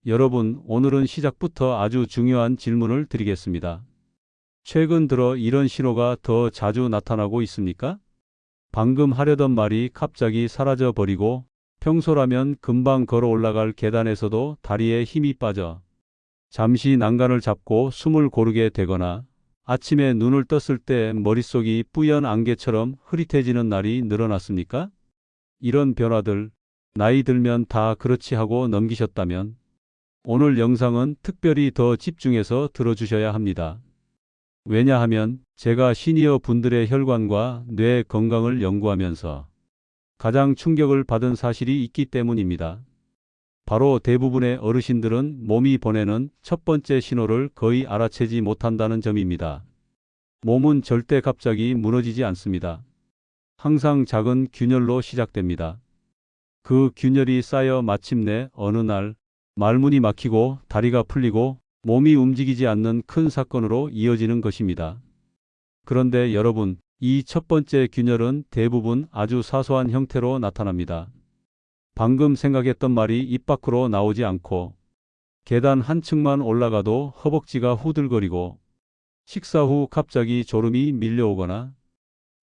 여러분, 오늘은 시작부터 아주 중요한 질문을 드리겠습니다. 최근 들어 이런 신호가 더 자주 나타나고 있습니까? 방금 하려던 말이 갑자기 사라져 버리고 평소라면 금방 걸어 올라갈 계단에서도 다리에 힘이 빠져 잠시 난간을 잡고 숨을 고르게 되거나 아침에 눈을 떴을 때 머릿속이 뿌연 안개처럼 흐릿해지는 날이 늘어났습니까? 이런 변화들, 나이 들면 다 그렇지 하고 넘기셨다면 오늘 영상은 특별히 더 집중해서 들어주셔야 합니다. 왜냐하면 제가 시니어 분들의 혈관과 뇌 건강을 연구하면서 가장 충격을 받은 사실이 있기 때문입니다. 바로 대부분의 어르신들은 몸이 보내는 첫 번째 신호를 거의 알아채지 못한다는 점입니다. 몸은 절대 갑자기 무너지지 않습니다. 항상 작은 균열로 시작됩니다. 그 균열이 쌓여 마침내 어느 날 말문이 막히고 다리가 풀리고 몸이 움직이지 않는 큰 사건으로 이어지는 것입니다. 그런데 여러분, 이 첫 번째 균열은 대부분 아주 사소한 형태로 나타납니다. 방금 생각했던 말이 입 밖으로 나오지 않고 계단 한 층만 올라가도 허벅지가 후들거리고 식사 후 갑자기 졸음이 밀려오거나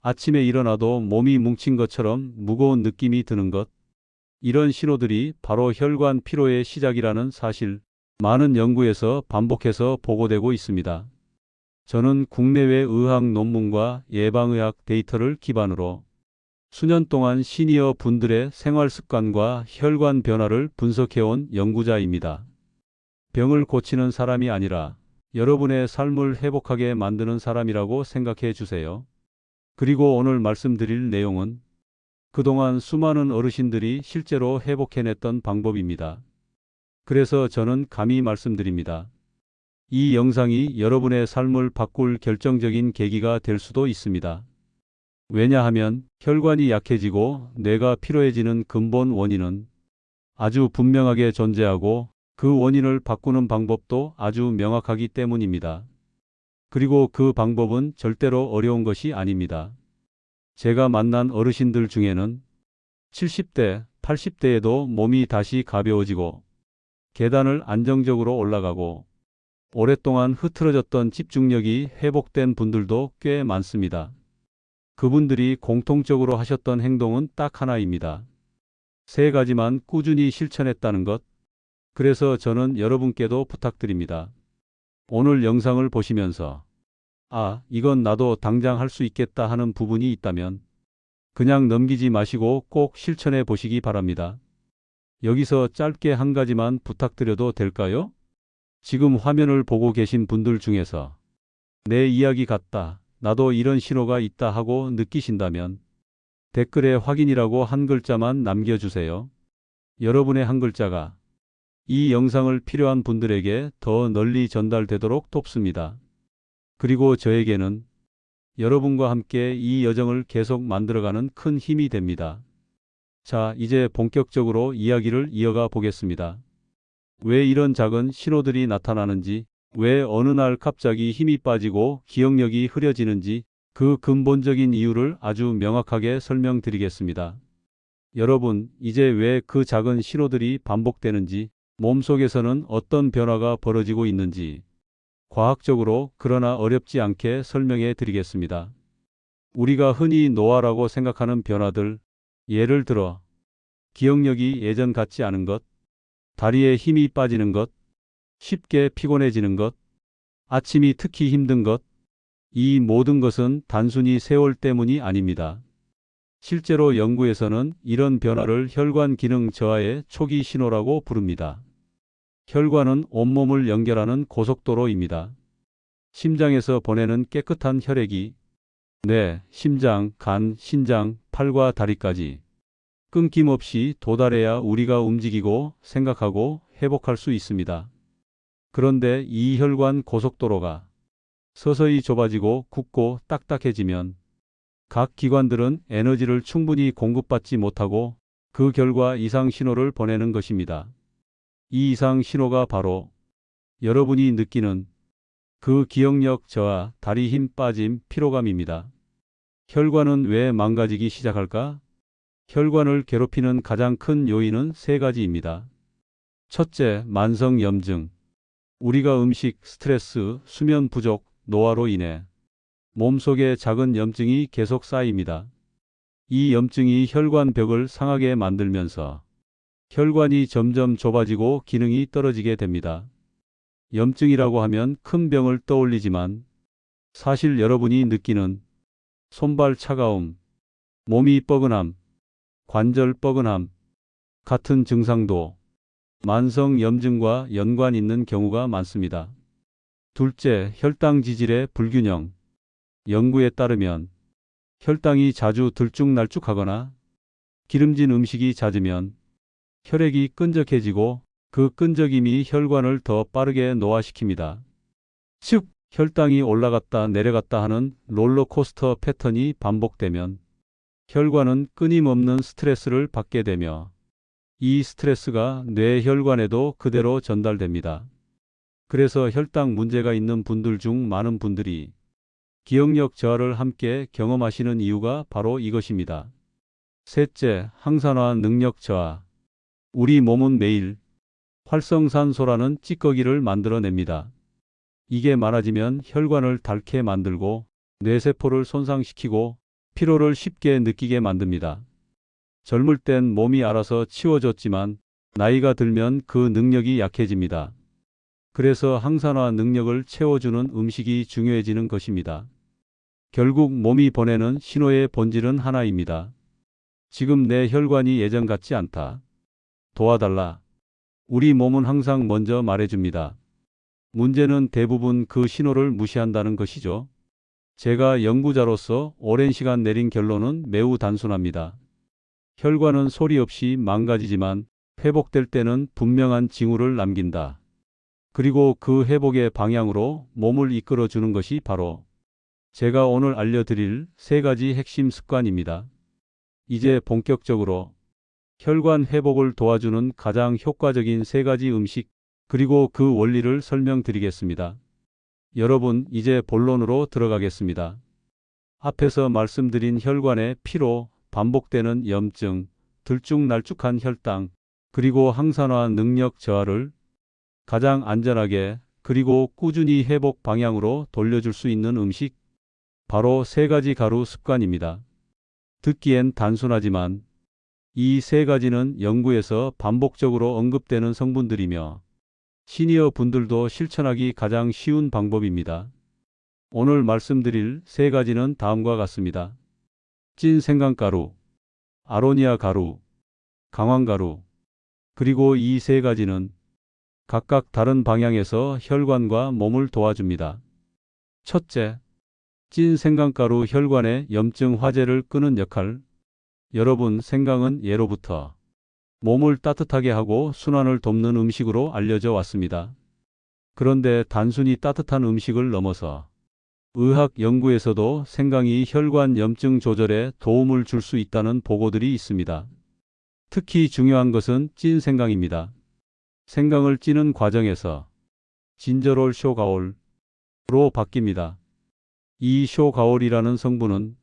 아침에 일어나도 몸이 뭉친 것처럼 무거운 느낌이 드는 것. 이런 신호들이 바로 혈관 피로의 시작이라는 사실, 많은 연구에서 반복해서 보고되고 있습니다. 저는 국내외 의학 논문과 예방의학 데이터를 기반으로 수년 동안 시니어 분들의 생활 습관과 혈관 변화를 분석해온 연구자입니다. 병을 고치는 사람이 아니라 여러분의 삶을 회복하게 만드는 사람이라고 생각해 주세요. 그리고 오늘 말씀드릴 내용은 그동안 수많은 어르신들이 실제로 회복해냈던 방법입니다. 그래서 저는 감히 말씀드립니다. 이 영상이 여러분의 삶을 바꿀 결정적인 계기가 될 수도 있습니다. 왜냐하면 혈관이 약해지고 뇌가 피로해지는 근본 원인은 아주 분명하게 존재하고 그 원인을 바꾸는 방법도 아주 명확하기 때문입니다. 그리고 그 방법은 절대로 어려운 것이 아닙니다. 제가 만난 어르신들 중에는 70대, 80대에도 몸이 다시 가벼워지고 계단을 안정적으로 올라가고 오랫동안 흐트러졌던 집중력이 회복된 분들도 꽤 많습니다. 그분들이 공통적으로 하셨던 행동은 딱 하나입니다. 세 가지만 꾸준히 실천했다는 것. 그래서 저는 여러분께도 부탁드립니다. 오늘 영상을 보시면서 이건 나도 당장 할 수 있겠다 하는 부분이 있다면 그냥 넘기지 마시고 꼭 실천해 보시기 바랍니다. 여기서 짧게 한 가지만 부탁드려도 될까요? 지금 화면을 보고 계신 분들 중에서 내 이야기 같다, 나도 이런 신호가 있다 하고 느끼신다면 댓글에 확인이라고 한 글자만 남겨주세요. 여러분의 한 글자가 이 영상을 필요한 분들에게 더 널리 전달되도록 돕습니다. 그리고 저에게는 여러분과 함께 이 여정을 계속 만들어가는 큰 힘이 됩니다. 자, 이제 본격적으로 이야기를 이어가 보겠습니다. 왜 이런 작은 신호들이 나타나는지, 왜 어느 날 갑자기 힘이 빠지고 기억력이 흐려지는지 그 근본적인 이유를 아주 명확하게 설명드리겠습니다. 여러분, 이제 왜 그 작은 신호들이 반복되는지, 몸속에서는 어떤 변화가 벌어지고 있는지 과학적으로 그러나 어렵지 않게 설명해 드리겠습니다. 우리가 흔히 노화라고 생각하는 변화들, 예를 들어 기억력이 예전 같지 않은 것, 다리에 힘이 빠지는 것, 쉽게 피곤해지는 것, 아침이 특히 힘든 것, 이 모든 것은 단순히 세월 때문이 아닙니다. 실제로 연구에서는 이런 변화를 혈관 기능 저하의 초기 신호라고 부릅니다. 혈관은 온몸을 연결하는 고속도로입니다. 심장에서 보내는 깨끗한 혈액이 뇌, 심장, 간, 신장, 팔과 다리까지 끊김없이 도달해야 우리가 움직이고 생각하고 회복할 수 있습니다. 그런데 이 혈관 고속도로가 서서히 좁아지고 굳고 딱딱해지면 각 기관들은 에너지를 충분히 공급받지 못하고 그 결과 이상 신호를 보내는 것입니다. 이 이상 신호가 바로 여러분이 느끼는 그 기억력 저하, 다리 힘 빠짐, 피로감입니다. 혈관은 왜 망가지기 시작할까? 혈관을 괴롭히는 가장 큰 요인은 세 가지입니다. 첫째, 만성 염증. 우리가 음식, 스트레스, 수면 부족, 노화로 인해 몸속에 작은 염증이 계속 쌓입니다. 이 염증이 혈관벽을 상하게 만들면서 혈관이 점점 좁아지고 기능이 떨어지게 됩니다. 염증이라고 하면 큰 병을 떠올리지만 사실 여러분이 느끼는 손발 차가움, 몸이 뻐근함, 관절 뻐근함 같은 증상도 만성 염증과 연관 있는 경우가 많습니다. 둘째, 혈당 지질의 불균형. 연구에 따르면 혈당이 자주 들쭉날쭉하거나 기름진 음식이 잦으면 혈액이 끈적해지고 그 끈적임이 혈관을 더 빠르게 노화시킵니다. 즉, 혈당이 올라갔다 내려갔다 하는 롤러코스터 패턴이 반복되면 혈관은 끊임없는 스트레스를 받게 되며 이 스트레스가 뇌혈관에도 그대로 전달됩니다. 그래서 혈당 문제가 있는 분들 중 많은 분들이 기억력 저하를 함께 경험하시는 이유가 바로 이것입니다. 셋째, 항산화 능력 저하. 우리 몸은 매일 활성산소라는 찌꺼기를 만들어냅니다. 이게 많아지면 혈관을 닳게 만들고 뇌세포를 손상시키고 피로를 쉽게 느끼게 만듭니다. 젊을 땐 몸이 알아서 치워졌지만 나이가 들면 그 능력이 약해집니다. 그래서 항산화 능력을 채워주는 음식이 중요해지는 것입니다. 결국 몸이 보내는 신호의 본질은 하나입니다. 지금 내 혈관이 예전 같지 않다. 도와달라. 우리 몸은 항상 먼저 말해줍니다. 문제는 대부분 그 신호를 무시한다는 것이죠. 제가 연구자로서 오랜 시간 내린 결론은 매우 단순합니다. 혈관은 소리 없이 망가지지만 회복될 때는 분명한 징후를 남긴다. 그리고 그 회복의 방향으로 몸을 이끌어주는 것이 바로 제가 오늘 알려드릴 3가지 핵심 습관입니다. 이제 본격적으로 혈관 회복을 도와주는 가장 효과적인 3가지 음식 그리고 그 원리를 설명드리겠습니다. 여러분, 이제 본론으로 들어가겠습니다. 앞에서 말씀드린 혈관의 피로, 반복되는 염증, 들쭉날쭉한 혈당, 그리고 항산화 능력 저하를 가장 안전하게 그리고 꾸준히 회복 방향으로 돌려줄 수 있는 음식, 바로 3가지 가루 습관입니다. 듣기엔 단순하지만 이 3가지는 연구에서 반복적으로 언급되는 성분들이며 시니어 분들도 실천하기 가장 쉬운 방법입니다. 오늘 말씀드릴 3가지는 다음과 같습니다. 찐 생강가루, 아로니아 가루, 강황가루. 그리고 이 3가지는 각각 다른 방향에서 혈관과 몸을 도와줍니다. 첫째, 찐 생강가루 혈관의 염증 화제를 끄는 역할. 여러분, 생강은 예로부터 몸을 따뜻하게 하고 순환을 돕는 음식으로 알려져 왔습니다. 그런데 단순히 따뜻한 음식을 넘어서 의학 연구에서도 생강이 혈관 염증 조절에 도움을 줄 수 있다는 보고들이 있습니다. 특히 중요한 것은 찐 생강입니다. 생강을 찌는 과정에서 진저롤 쇼가올로 바뀝니다. 이 쇼가올이라는 성분은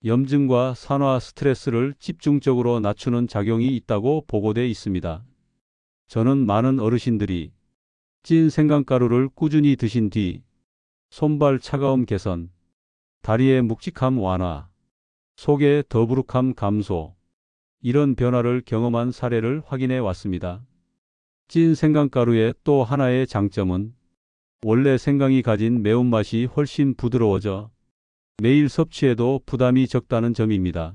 염증과 산화 스트레스를 집중적으로 낮추는 작용이 있다고 보고돼 있습니다. 저는 많은 어르신들이 찐 생강가루를 꾸준히 드신 뒤 손발 차가움 개선, 다리의 묵직함 완화, 속의 더부룩함 감소, 이런 변화를 경험한 사례를 확인해 왔습니다. 찐 생강가루의 또 하나의 장점은 원래 생강이 가진 매운맛이 훨씬 부드러워져 매일 섭취해도 부담이 적다는 점입니다.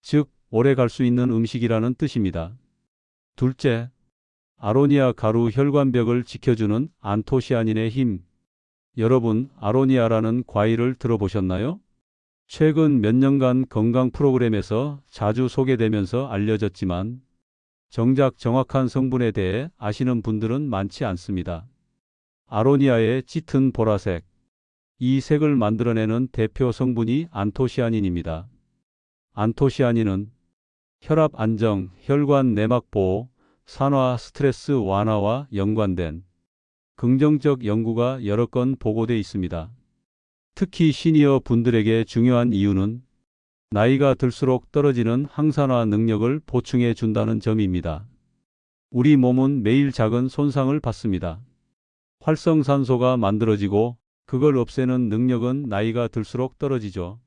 즉, 오래 갈 수 있는 음식이라는 뜻입니다. 둘째, 아로니아 가루 혈관벽을 지켜주는 안토시아닌의 힘. 여러분, 아로니아라는 과일을 들어보셨나요? 최근 몇 년간 건강 프로그램에서 자주 소개되면서 알려졌지만 정작 정확한 성분에 대해 아시는 분들은 많지 않습니다. 아로니아의 짙은 보라색, 이 색을 만들어내는 대표 성분이 안토시아닌입니다. 안토시아닌은 혈압 안정, 혈관 내막 보호, 산화 스트레스 완화와 연관된 긍정적 연구가 여러 건 보고돼 있습니다. 특히 시니어 분들에게 중요한 이유는 나이가 들수록 떨어지는 항산화 능력을 보충해 준다는 점입니다. 우리 몸은 매일 작은 손상을 받습니다. 활성산소가 만들어지고 그걸 없애는 능력은 나이가 들수록 떨어지죠.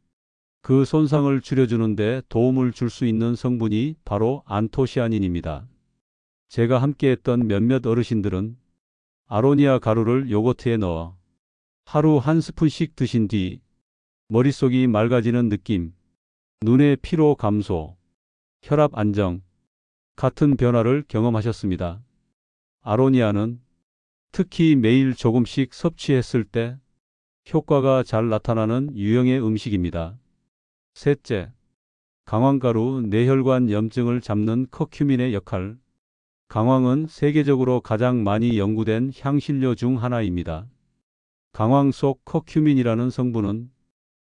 그 손상을 줄여주는데 도움을 줄 수 있는 성분이 바로 안토시아닌입니다. 제가 함께했던 몇몇 어르신들은 아로니아 가루를 요거트에 넣어 하루 한 스푼씩 드신 뒤 머릿속이 맑아지는 느낌, 눈의 피로 감소, 혈압 안정 같은 변화를 경험하셨습니다. 아로니아는 특히 매일 조금씩 섭취했을 때 효과가 잘 나타나는 유형의 음식입니다. 셋째, 강황가루 뇌혈관 염증을 잡는 커큐민의 역할. 강황은 세계적으로 가장 많이 연구된 향신료 중 하나입니다. 강황 속 커큐민이라는 성분은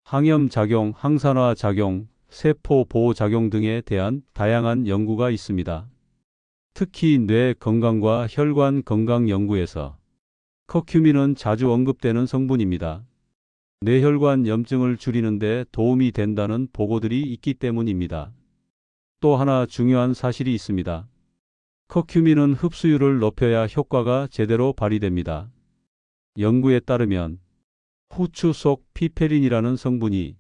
항염 작용, 항산화 작용, 세포 보호 작용 등에 대한 다양한 연구가 있습니다. 특히 뇌 건강과 혈관 건강 연구에서 커큐민은 자주 언급되는 성분입니다. 뇌혈관 염증을 줄이는 데 도움이 된다는 보고들이 있기 때문입니다. 또 하나 중요한 사실이 있습니다. 커큐민은 흡수율을 높여야 효과가 제대로 발휘됩니다. 연구에 따르면 후추 속 피페린이라는 성분이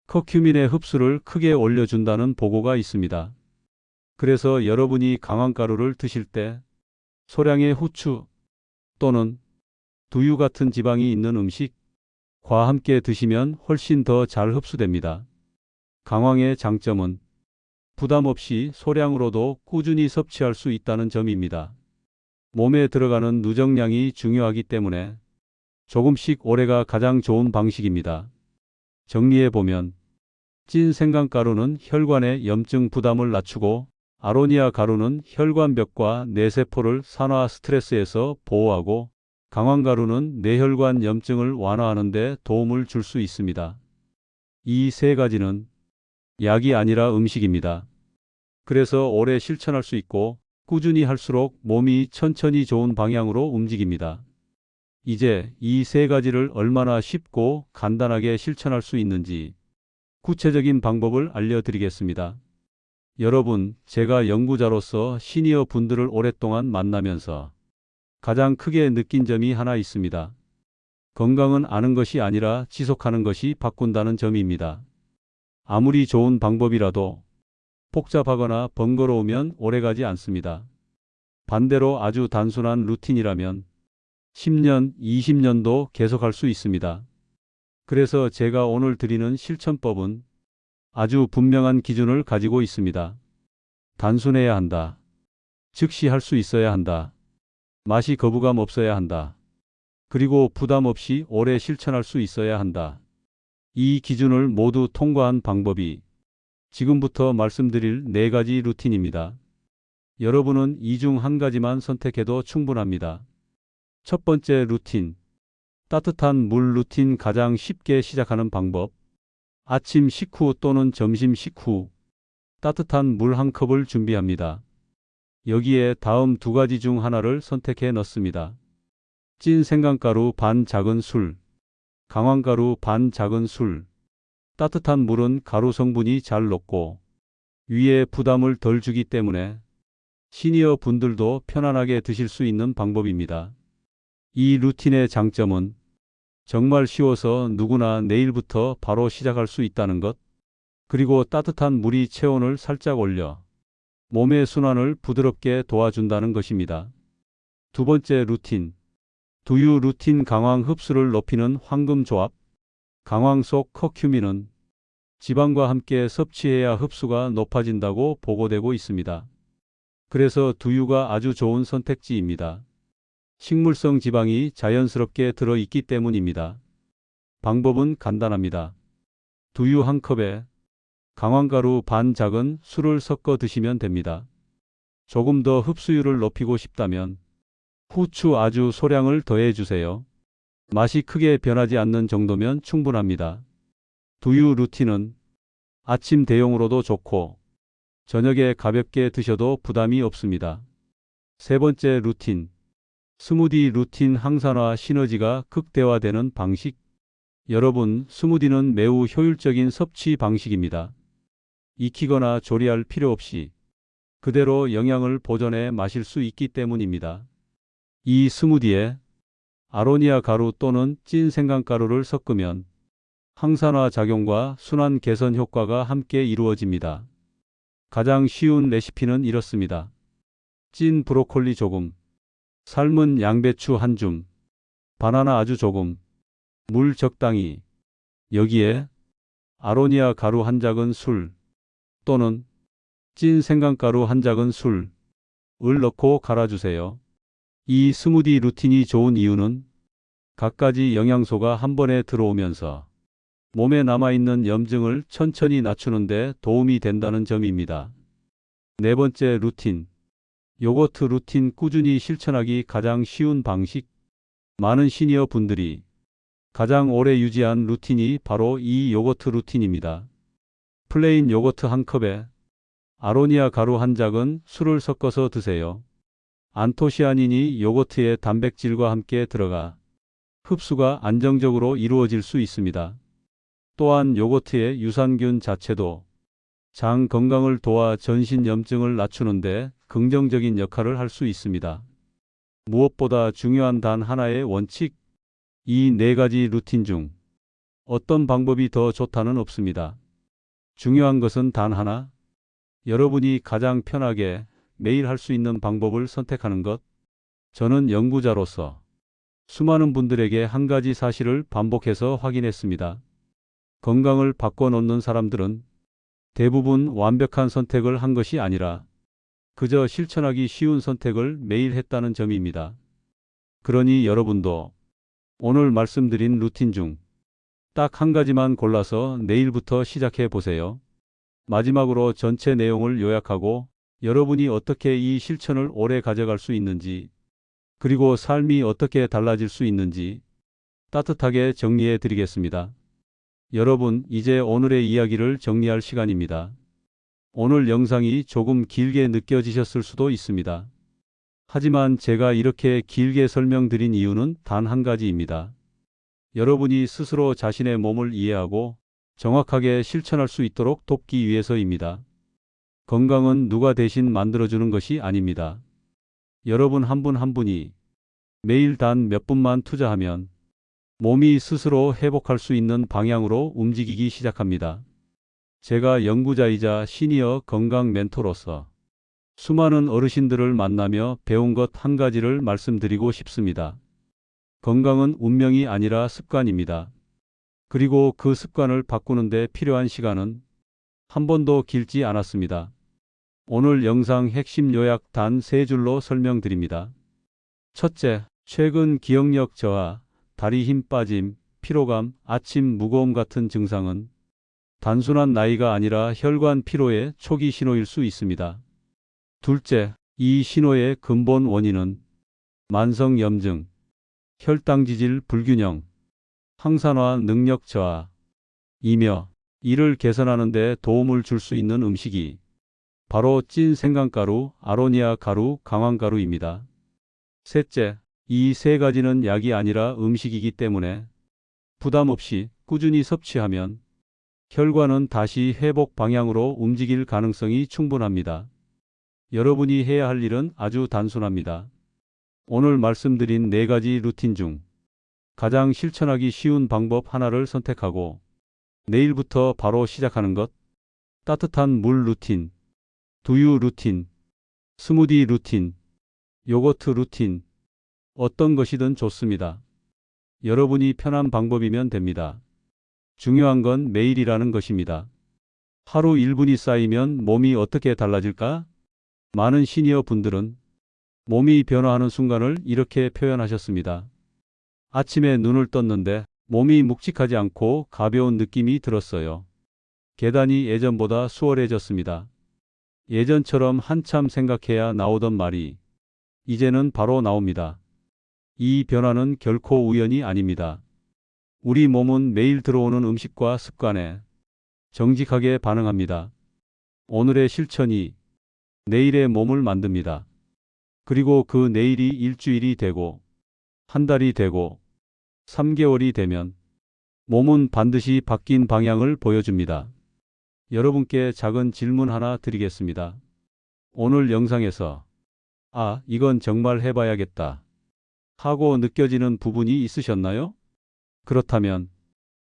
커큐민의 흡수를 크게 올려준다는 보고가 있습니다. 그래서 여러분이 강황가루를 드실 때 소량의 후추 또는 두유 같은 지방이 있는 음식과 함께 드시면 훨씬 더 잘 흡수됩니다. 강황의 장점은 부담 없이 소량으로도 꾸준히 섭취할 수 있다는 점입니다. 몸에 들어가는 누적량이 중요하기 때문에 조금씩 오래가 가장 좋은 방식입니다. 정리해보면 찐 생강가루는 혈관의 염증 부담을 낮추고 아로니아 가루는 혈관벽과 뇌세포를 산화 스트레스에서 보호하고 강황가루는 뇌혈관 염증을 완화하는 데 도움을 줄 수 있습니다. 이 세 가지는 약이 아니라 음식입니다. 그래서 오래 실천할 수 있고 꾸준히 할수록 몸이 천천히 좋은 방향으로 움직입니다. 이제 이 세 가지를 얼마나 쉽고 간단하게 실천할 수 있는지 구체적인 방법을 알려드리겠습니다. 여러분, 제가 연구자로서 시니어 분들을 오랫동안 만나면서 가장 크게 느낀 점이 하나 있습니다. 건강은 아는 것이 아니라 지속하는 것이 바꾼다는 점입니다. 아무리 좋은 방법이라도 복잡하거나 번거로우면 오래가지 않습니다. 반대로 아주 단순한 루틴이라면 10년, 20년도 계속할 수 있습니다. 그래서 제가 오늘 드리는 실천법은 아주 분명한 기준을 가지고 있습니다. 단순해야 한다. 즉시 할 수 있어야 한다. 맛이 거부감 없어야 한다. 그리고 부담 없이 오래 실천할 수 있어야 한다. 이 기준을 모두 통과한 방법이 지금부터 말씀드릴 4가지 루틴입니다. 여러분은 이 중 한 가지만 선택해도 충분합니다. 첫 번째 루틴. 따뜻한 물 루틴. 가장 쉽게 시작하는 방법. 아침 식후 또는 점심 식후 따뜻한 물 한 컵을 준비합니다. 여기에 다음 2가지 중 하나를 선택해 넣습니다. 찐 생강가루 반 작은 술, 강황가루 반 작은 술. 따뜻한 물은 가루 성분이 잘 녹고 위에 부담을 덜 주기 때문에 시니어 분들도 편안하게 드실 수 있는 방법입니다. 이 루틴의 장점은 정말 쉬워서 누구나 내일부터 바로 시작할 수 있다는 것, 그리고 따뜻한 물이 체온을 살짝 올려 몸의 순환을 부드럽게 도와준다는 것입니다. 두 번째 루틴. 두유 루틴. 강황 흡수를 높이는 황금 조합. 강황 속 커큐민은 지방과 함께 섭취해야 흡수가 높아진다고 보고되고 있습니다. 그래서 두유가 아주 좋은 선택지입니다. 식물성 지방이 자연스럽게 들어있기 때문입니다. 방법은 간단합니다. 두유 한 컵에 강황가루 반 작은 술을 섞어 드시면 됩니다. 조금 더 흡수율을 높이고 싶다면 후추 아주 소량을 더해 주세요. 맛이 크게 변하지 않는 정도면 충분합니다. 두유 루틴은 아침 대용으로도 좋고 저녁에 가볍게 드셔도 부담이 없습니다. 세 번째 루틴. 스무디 루틴. 항산화 시너지가 극대화되는 방식. 여러분, 스무디는 매우 효율적인 섭취 방식입니다. 익히거나 조리할 필요 없이 그대로 영양을 보존해 마실 수 있기 때문입니다. 이 스무디에 아로니아 가루 또는 찐 생강가루를 섞으면 항산화 작용과 순환 개선 효과가 함께 이루어집니다. 가장 쉬운 레시피는 이렇습니다. 찐 브로콜리 조금, 삶은 양배추 한 줌, 바나나 아주 조금, 물 적당히, 여기에 아로니아 가루 한 작은술 또는 찐 생강가루 한 작은술을 넣고 갈아주세요. 이 스무디 루틴이 좋은 이유는 갖가지 영양소가 한 번에 들어오면서 몸에 남아있는 염증을 천천히 낮추는 데 도움이 된다는 점입니다. 네 번째 루틴. 요거트 루틴 꾸준히 실천하기 가장 쉬운 방식. 많은 시니어 분들이 가장 오래 유지한 루틴이 바로 이 요거트 루틴입니다. 플레인 요거트 한 컵에 아로니아 가루 한 작은 술을 섞어서 드세요. 안토시아닌이 요거트의 단백질과 함께 들어가 흡수가 안정적으로 이루어질 수 있습니다. 또한 요거트의 유산균 자체도 장 건강을 도와 전신 염증을 낮추는 데 긍정적인 역할을 할 수 있습니다. 무엇보다 중요한 단 하나의 원칙. 이 네 가지 루틴 중 어떤 방법이 더 좋다는 없습니다. 중요한 것은 단 하나. 여러분이 가장 편하게 매일 할 수 있는 방법을 선택하는 것. 저는 연구자로서 수많은 분들에게 한 가지 사실을 반복해서 확인했습니다. 건강을 바꿔놓는 사람들은 대부분 완벽한 선택을 한 것이 아니라 그저 실천하기 쉬운 선택을 매일 했다는 점입니다. 그러니 여러분도 오늘 말씀드린 루틴 중 딱 한 가지만 골라서 내일부터 시작해 보세요. 마지막으로 전체 내용을 요약하고 여러분이 어떻게 이 실천을 오래 가져갈 수 있는지, 그리고 삶이 어떻게 달라질 수 있는지 따뜻하게 정리해 드리겠습니다. 여러분, 이제 오늘의 이야기를 정리할 시간입니다. 오늘 영상이 조금 길게 느껴지셨을 수도 있습니다. 하지만 제가 이렇게 길게 설명드린 이유는 단 한 가지입니다. 여러분이 스스로 자신의 몸을 이해하고 정확하게 실천할 수 있도록 돕기 위해서입니다. 건강은 누가 대신 만들어주는 것이 아닙니다. 여러분 한 분 한 분이 매일 단 몇 분만 투자하면 몸이 스스로 회복할 수 있는 방향으로 움직이기 시작합니다. 제가 연구자이자 시니어 건강 멘토로서 수많은 어르신들을 만나며 배운 것 한 가지를 말씀드리고 싶습니다. 건강은 운명이 아니라 습관입니다. 그리고 그 습관을 바꾸는 데 필요한 시간은 한 번도 길지 않았습니다. 오늘 영상 핵심 요약 단 3줄로 설명드립니다. 첫째, 최근 기억력 저하, 다리 힘 빠짐, 피로감, 아침 무거움 같은 증상은 단순한 나이가 아니라 혈관 피로의 초기 신호일 수 있습니다. 둘째, 이 신호의 근본 원인은 만성 염증, 혈당 지질 불균형, 항산화 능력 저하이며 이를 개선하는 데 도움을 줄 수 있는 음식이 바로 찐 생강가루, 아로니아 가루, 강황가루입니다. 셋째, 이 세 가지는 약이 아니라 음식이기 때문에 부담 없이 꾸준히 섭취하면 혈관은 다시 회복 방향으로 움직일 가능성이 충분합니다. 여러분이 해야 할 일은 아주 단순합니다. 오늘 말씀드린 4가지 루틴 중 가장 실천하기 쉬운 방법 하나를 선택하고 내일부터 바로 시작하는 것. 따뜻한 물 루틴, 두유 루틴, 스무디 루틴, 요거트 루틴, 어떤 것이든 좋습니다. 여러분이 편한 방법이면 됩니다. 중요한 건 매일이라는 것입니다. 하루 1분이 쌓이면 몸이 어떻게 달라질까? 많은 시니어 분들은 몸이 변화하는 순간을 이렇게 표현하셨습니다. 아침에 눈을 떴는데 몸이 묵직하지 않고 가벼운 느낌이 들었어요. 계단이 예전보다 수월해졌습니다. 예전처럼 한참 생각해야 나오던 말이 이제는 바로 나옵니다. 이 변화는 결코 우연이 아닙니다. 우리 몸은 매일 들어오는 음식과 습관에 정직하게 반응합니다. 오늘의 실천이 내일의 몸을 만듭니다. 그리고 그 내일이 일주일이 되고 한 달이 되고 3개월이 되면 몸은 반드시 바뀐 방향을 보여줍니다. 여러분께 작은 질문 하나 드리겠습니다. 오늘 영상에서 아, 이건 정말 해봐야겠다 하고 느껴지는 부분이 있으셨나요? 그렇다면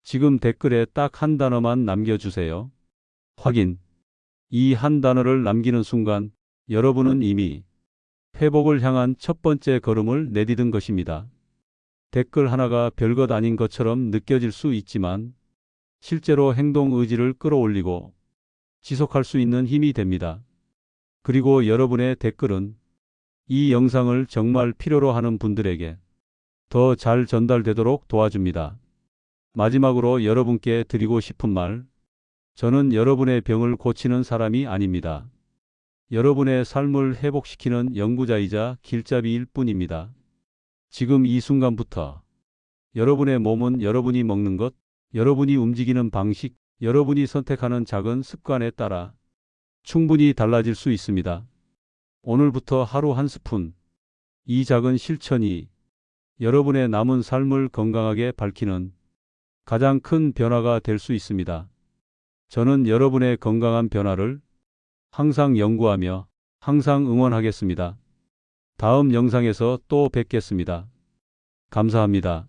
지금 댓글에 딱 한 단어만 남겨주세요. 확인. 이 한 단어를 남기는 순간 여러분은 이미 회복을 향한 첫 번째 걸음을 내디딘 것입니다. 댓글 하나가 별것 아닌 것처럼 느껴질 수 있지만 실제로 행동 의지를 끌어올리고 지속할 수 있는 힘이 됩니다. 그리고 여러분의 댓글은 이 영상을 정말 필요로 하는 분들에게 더 잘 전달되도록 도와줍니다. 마지막으로 여러분께 드리고 싶은 말, 저는 여러분의 병을 고치는 사람이 아닙니다. 여러분의 삶을 회복시키는 연구자이자 길잡이일 뿐입니다. 지금 이 순간부터 여러분의 몸은 여러분이 먹는 것, 여러분이 움직이는 방식, 여러분이 선택하는 작은 습관에 따라 충분히 달라질 수 있습니다. 오늘부터 하루 한 스푼, 이 작은 실천이 여러분의 남은 삶을 건강하게 밝히는 가장 큰 변화가 될 수 있습니다. 저는 여러분의 건강한 변화를 항상 연구하며 항상 응원하겠습니다. 다음 영상에서 또 뵙겠습니다. 감사합니다.